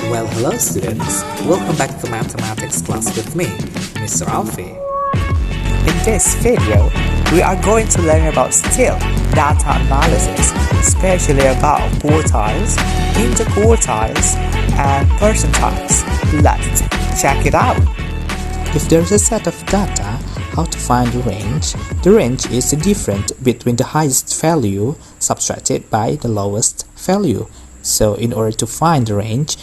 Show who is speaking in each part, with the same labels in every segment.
Speaker 1: Well, hello students. Welcome back to mathematics class with me, Mr. Alfie.
Speaker 2: In this video, we are going to learn about still data analysis, especially about quartiles, interquartiles, and percentiles. Let's check it out.
Speaker 3: If there's a set of data, how to find the range? The range is the difference between the highest value subtracted by the lowest value. So in order to find the range,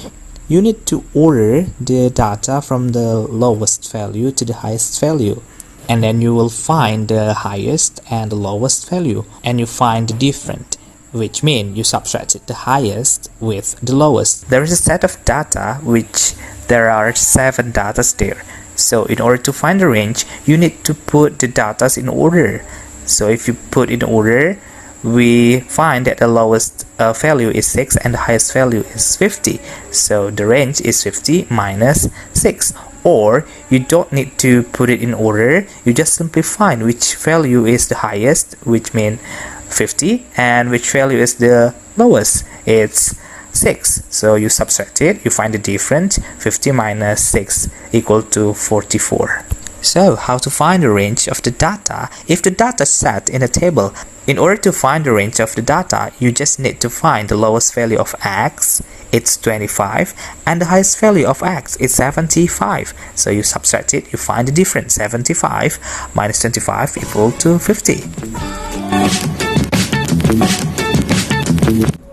Speaker 3: you need to order the data from the lowest value to the highest value. And then you will find the highest and the lowest value. And you find the difference, which means you subtracted the highest with the lowest. There is a set of data which there are 7 data there. So in order to find the range, you need to put the data in order. So if you put in order, we find that the lowest value is 6 and the highest value is 50. So the range is 50 minus 6. Or you don't need to put it in order, you just simply find which value is the highest, which means 50, and which value is the lowest, it's 6. So you subtract it, you find the difference. 50 minus 6 equal to 44. So how to find the range of the data if the data set in a table? In order to find the range of the data, you just need to find the lowest value of x, it's 25, and the highest value of x is 75. So you subtract it, you find the difference. 75 minus 25 equal to 50.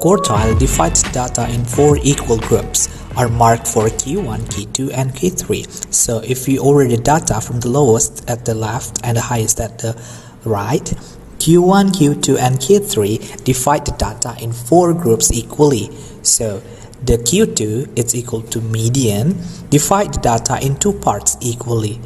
Speaker 1: Quartile divides data in 4 equal groups, are marked for Q1, Q2, and Q3. So if we order the data from the lowest at the left and the highest at the right, Q1, Q2, and Q3 divide the data in 4 groups equally. So the Q2 is equal to median, divide the data in 2 parts equally.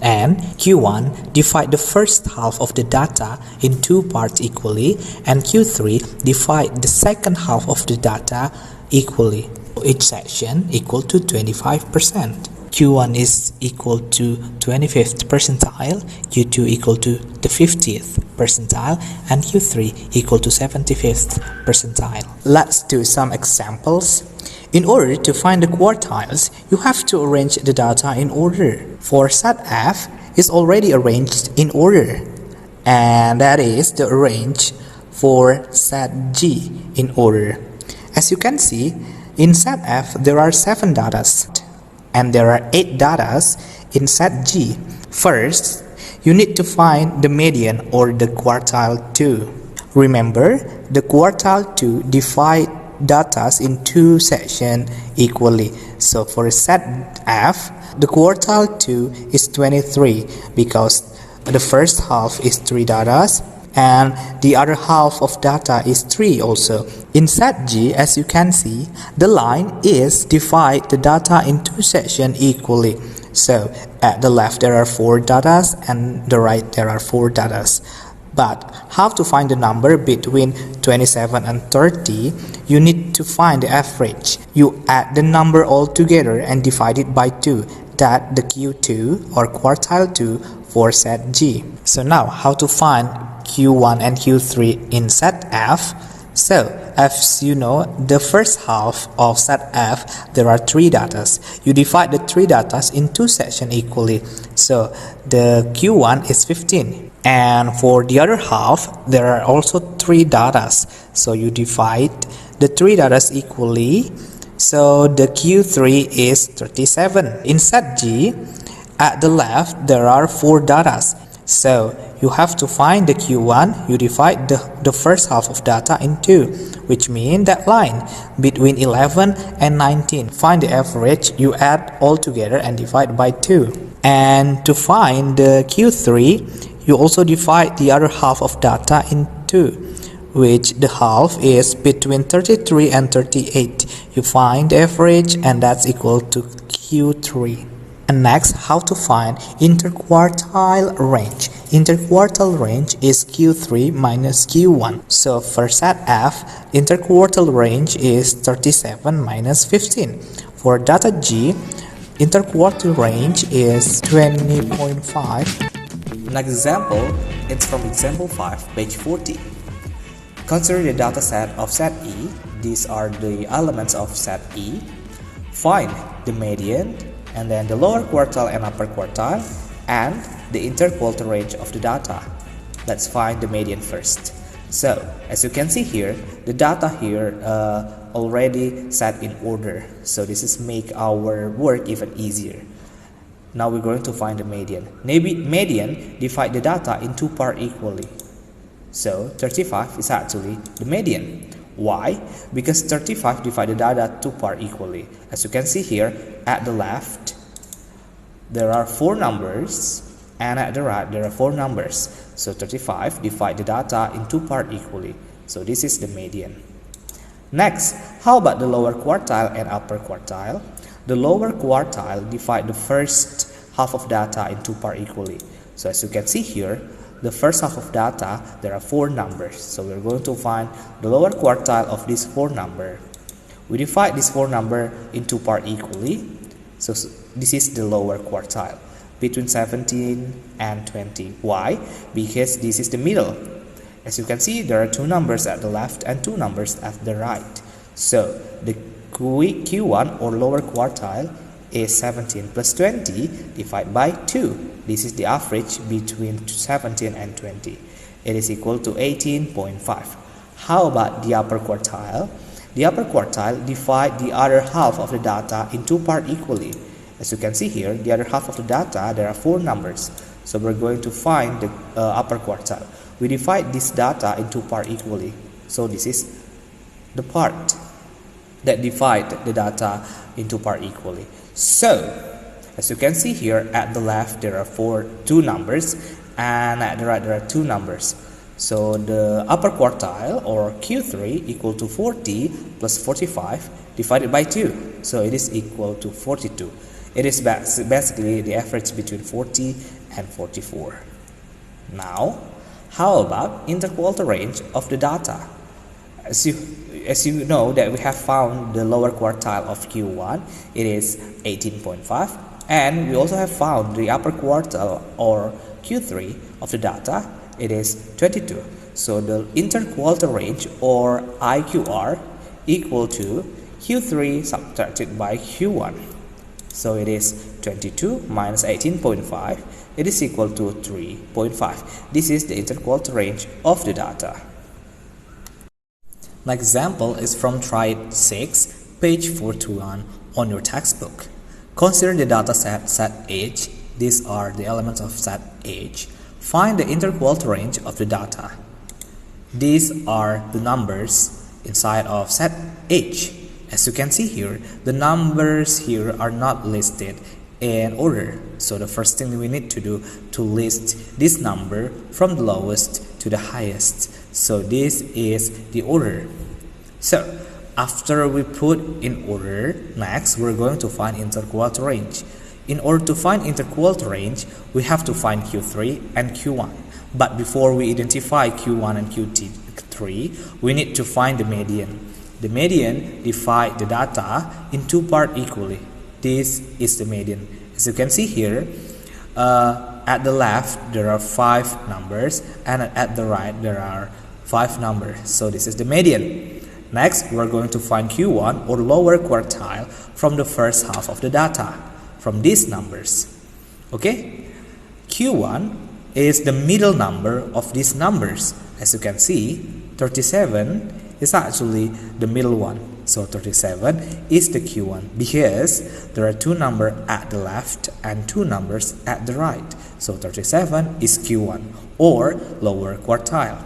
Speaker 1: And Q1 divide the first half of the data in 2 parts equally, and Q3 divide the second half of the data equally. Each section equal to 25%. Q1 is equal to 25th percentile, Q2 equal to the 50th percentile, and Q3 equal to 75th percentile.
Speaker 3: Let's do some examples. In order to find the quartiles, you have to arrange the data in order. For set F is already arranged in order, and that is the arrange for set G in order. As you can see, in set F there are 7 datas, and there are 8 datas in set G. First, you need to find the median or the quartile 2. Remember, the quartile 2 divide datas in 2 sections equally. So for set F, the quartile 2 is 23 because the first half is 3 datas and the other half of data is 3 also. In set G, as you can see, the line is divide the data in 2 sections equally. So at the left there are 4 datas and the right there are 4 datas. But how to find the number between 27 and 30? You need to find the average. You add the number all together and divide it by 2. That the Q2 or quartile 2 for set G. So now how to find Q1 and Q3 in set F? So as you know, the first half of set F there are 3 datas. You divide the 3 datas in 2 sections equally. So the Q1 is 15. And for the other half, there are also 3 datas. So you divide the 3 datas equally. So the Q3 is 37. In set G, at the left, there are 4 datas. So you have to find the Q1. You divide the first half of data in 2, which means that line between 11 and 19. Find the average. You add all together and divide by 2. And to find the Q3, you also divide the other half of data in 2, which the half is between 33 and 38. You find the average and that's equal to Q3. And next, how to find interquartile range. Interquartile range is Q3 minus Q1. So for set F, interquartile range is 37 minus 15. For data G, interquartile range is 20.5.
Speaker 1: Next example, it's from example 5, page 40. Consider the data set of set E. These are the elements of set E.
Speaker 3: find the median, and then the lower quartile and upper quartile, and the interquartile range of the data. Let's find the median first. So, as you can see here, the data here already set in order. So this is make our work even easier. Now we're going to find the median. Median divide the data in two parts equally. So 35 is actually the median. Why? Because 35 divide the data two parts equally. As you can see here, at the left, there are 4 numbers, and at the right, there are 4 numbers. So 35 divide the data in two parts equally. So this is the median. Next, how about the lower quartile and upper quartile? The lower quartile divide the first half of data in two parts equally. So as you can see here, the first half of data, there are 4 numbers. So we're going to find the lower quartile of these 4 numbers. We divide this 4 number in two parts equally. So this is the lower quartile between 17 and 20. Why? Because this is the middle. As you can see, there are 2 numbers at the left and 2 numbers at the right. So the Q1 or lower quartile is 17 plus 20 divided by 2. This is the average between 17 and 20. It is equal to 18.5. How about the upper quartile? The upper quartile divide the other half of the data in two parts equally. As you can see here, the other half of the data, there are 4 numbers. So we're going to find the upper quartile. We divide this data in two parts equally. So this is the part that divide the data in two parts equally. So, as you can see here, at the left there are 2 numbers, and at the right there are 2 numbers. So the upper quartile or Q3 equal to 40 plus 45 divided by 2. So it is equal to 42. It is basically the average between 40 and 44. Now, how about interquartile range of the data? As you know that we have found the lower quartile of Q1, it is 18.5, and we also have found the upper quartile or Q3 of the data, it is 22. So the interquartile range or IQR equal to Q3 subtracted by Q1. So it is 22 minus 18.5, it is equal to 3.5. This is the interquartile range of the data. An example is from Try 6, page 421 on your textbook. Consider the data set H. These are the elements of set H. Find the interquartile range of the data. These are the numbers inside of set H. As you can see here, the numbers here are not listed in order. So the first thing we need to do to list this number from the lowest to the highest. So this is the order. So after we put in order, next we're going to find interquartile range. In order to find interquartile range, we have to find Q3 and Q1. But before we identify Q1 and Q3, we need to find the median. The median divide the data in two parts equally. This is the median. As you can see here, at the left there are 5 numbers, and at the right there are 5 numbers. So this is the median. Next, we're going to find Q1 or lower quartile from the first half of the data, from these numbers. Okay? Q1 is the middle number of these numbers. As you can see, 37 is actually the middle one. So 37 is the Q1 because there are 2 numbers at the left and 2 numbers at the right. So 37 is Q1 or lower quartile.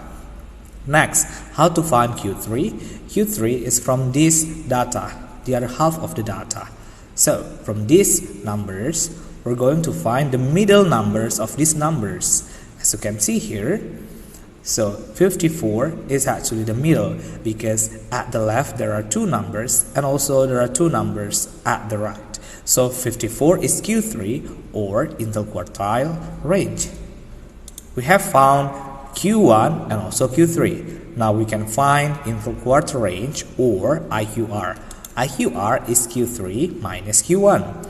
Speaker 3: Next, how to find Q3? Q3 is from this data, the other half of the data. So from these numbers, we're going to find the middle numbers of these numbers. As you can see here, so 54 is actually the middle because at the left there are 2 numbers and also there are 2 numbers at the right. So 54 is Q3 or interquartile range. We have found Q1 and also Q3. Now we can find interquartile range or IQR. IQR is Q3 minus Q1.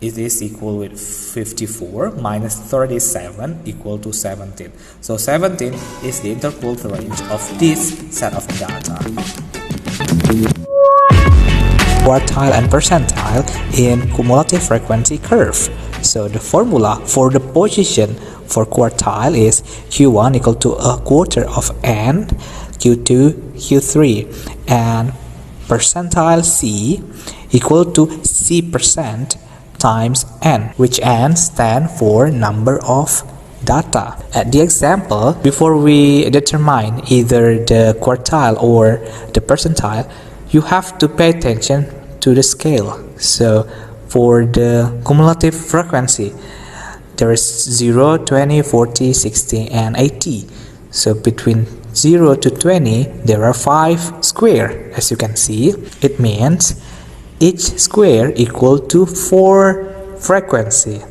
Speaker 3: It is equal with 54 minus 37 equal to 17. So 17 is the interquartile range of this set of data. quartile and percentile in cumulative frequency curve. So the formula for the position for quartile is Q1 equal to a quarter of n, Q2, Q3, and percentile C equal to C% times n, which n stand for number of data. At the example, before we determine either the quartile or the percentile, you have to pay attention to the scale. So for the cumulative frequency, there is 0, 20, 40, 60, and 80. So between 0 to 20, there are 5 square. As you can see, it means each square equal to 4 frequency.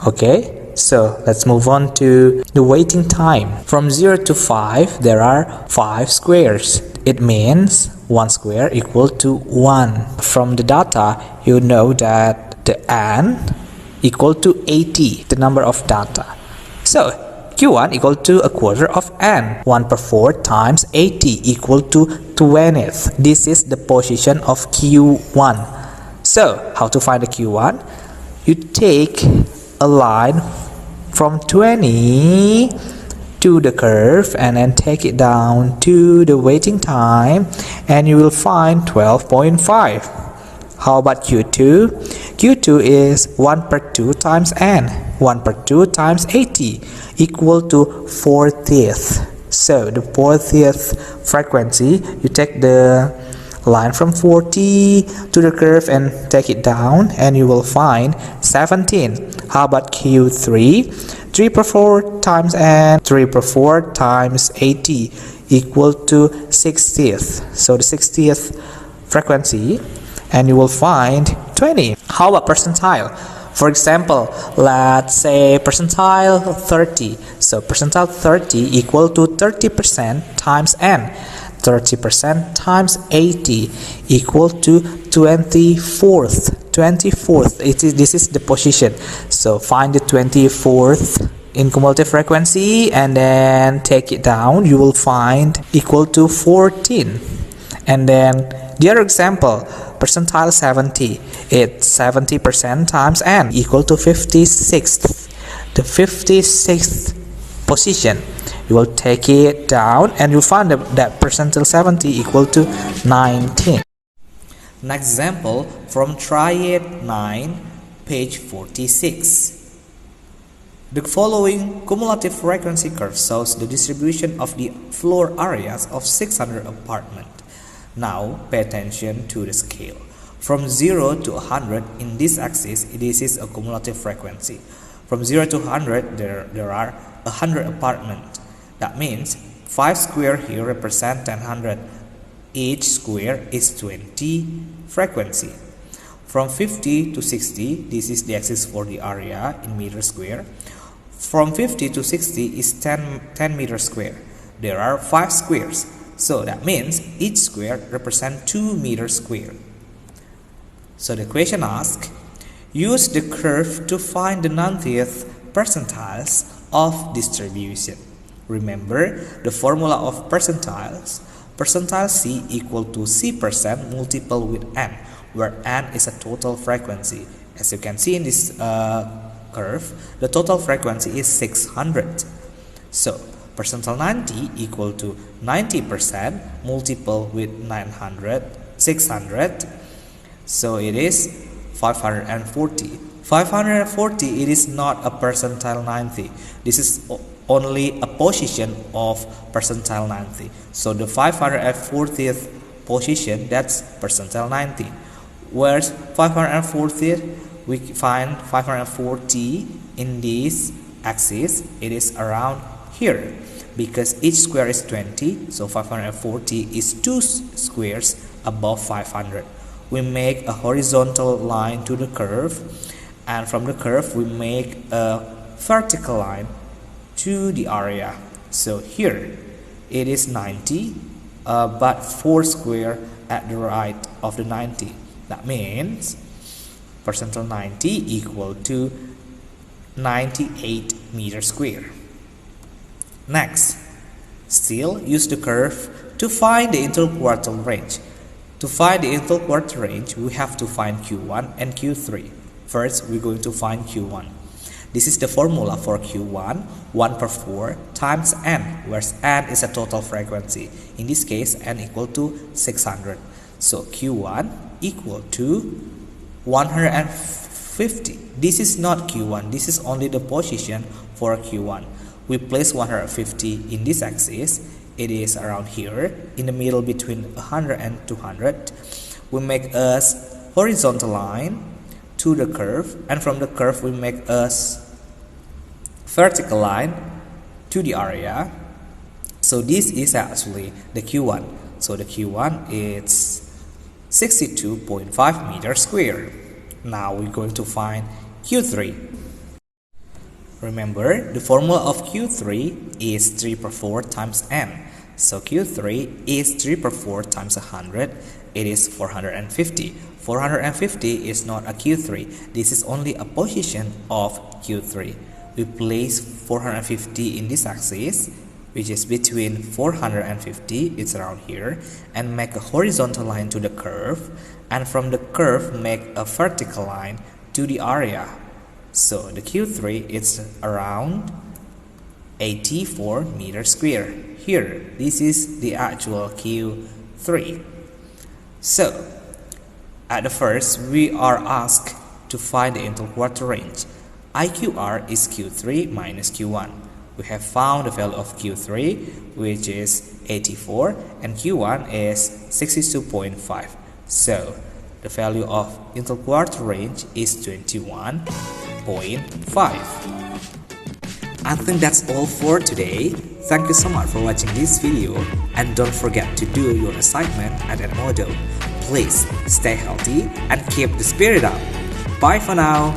Speaker 3: Okay? So let's move on to the waiting time. From 0 to 5, there are 5 squares. It means 1 square equal to 1. From the data, you know that the n equal to 80, the number of data. So Q1 equal to a quarter of n. 1 per 4 times 80 equal to 20th. This is the position of Q1. So how to find the Q1? You take a line from 20 to the curve and then take it down to the waiting time, and you will find 12.5. How about Q2? Q2 is 1 per 2 times n. 1 per 2 times 80 equal to 40th. So the 40th frequency, you take the line from 40 to the curve and take it down, and you will find 17. How about Q3? 3 per 4 times n, 3 per 4 times 80 equal to 60th. So the 60th frequency, and you will find 20. How about percentile? For example, let's say percentile 30. So percentile 30 equal to 30% times n. 30% times 80 equal to 24th. 24th, this is the position. So find the 24th in cumulative frequency and then take it down. You will find equal to 14. And then the other example, percentile 70. It's 70% times n equal to 56th. The 56th position, you will take it down and you'll find that percentile 70 equal to 19. Next example from Triad 9, page 46. The following cumulative frequency curve shows the distribution of the floor areas of 600 apartments. Now pay attention to the scale. From 0 to 100 in this axis, this is a cumulative frequency. From 0 to 100, there are 100 apartments. That means 5 square here represent 100. Each square is 20 frequency. From 50 to 60, this is the axis for the area in meter square. From 50 to 60 is 10 meter square. There are 5 squares. So that means each square represents 2 meter square. So the question asks, use the curve to find the 90th percentiles of distribution. Remember the formula of percentiles. Percentile C equal to C% multiple with n, where n is a total frequency. As you can see in this curve, the total frequency is 600. So percentile 90 equal to 90% multiple with 600. So it is 540. 540, it is not a percentile 90. This is only a position of percentile 90. So the 540th position, that's percentile 90. Whereas 540th, we find 540 in this axis, it is around here. Because each square is 20, so 540 is 2 squares above 500. We make a horizontal line to the curve, and from the curve we make a vertical line to the area. So here it is 90, but 4 square at the right of the 90. That means percentile 90 equal to 98 meter square. Next, still use the curve to find the interquartile range. To find the interquartile range, we have to find Q1 and Q3. First, we're going to find Q1. This is the formula for Q1, 1 per 4 times n, where n is a total frequency. In this case, n equal to 600. So Q1 equal to 150. This is not Q1, this is only the position for Q1. We place 150 in this axis. It is around here, in the middle between 100 and 200. We make a horizontal line to the curve, and from the curve we make a vertical line to the area. So this is actually the Q1. So the Q1 is 62.5 meters square. Now we're going to find Q3. Remember, the formula of Q3 is 3 per 4 times n. So Q3 is 3 per 4 times 100. It is 450. 450 is not a Q3. This is only a position of Q3. We place 450 in this axis, which is between 450, it's around here, and make a horizontal line to the curve, and from the curve make a vertical line to the area. So the Q3 is around 84 meters square. Here, this is the actual Q3. So, at the first, we are asked to find the interquartile range. IQR is Q3 minus Q1. We have found the value of Q3, which is 84, and Q1 is 62.5. So, the value of interquartile range is 21.5. I think that's all for today. Thank you so much for watching this video, and don't forget to do your assignment at that model. Please stay healthy and keep the spirit up. Bye for now.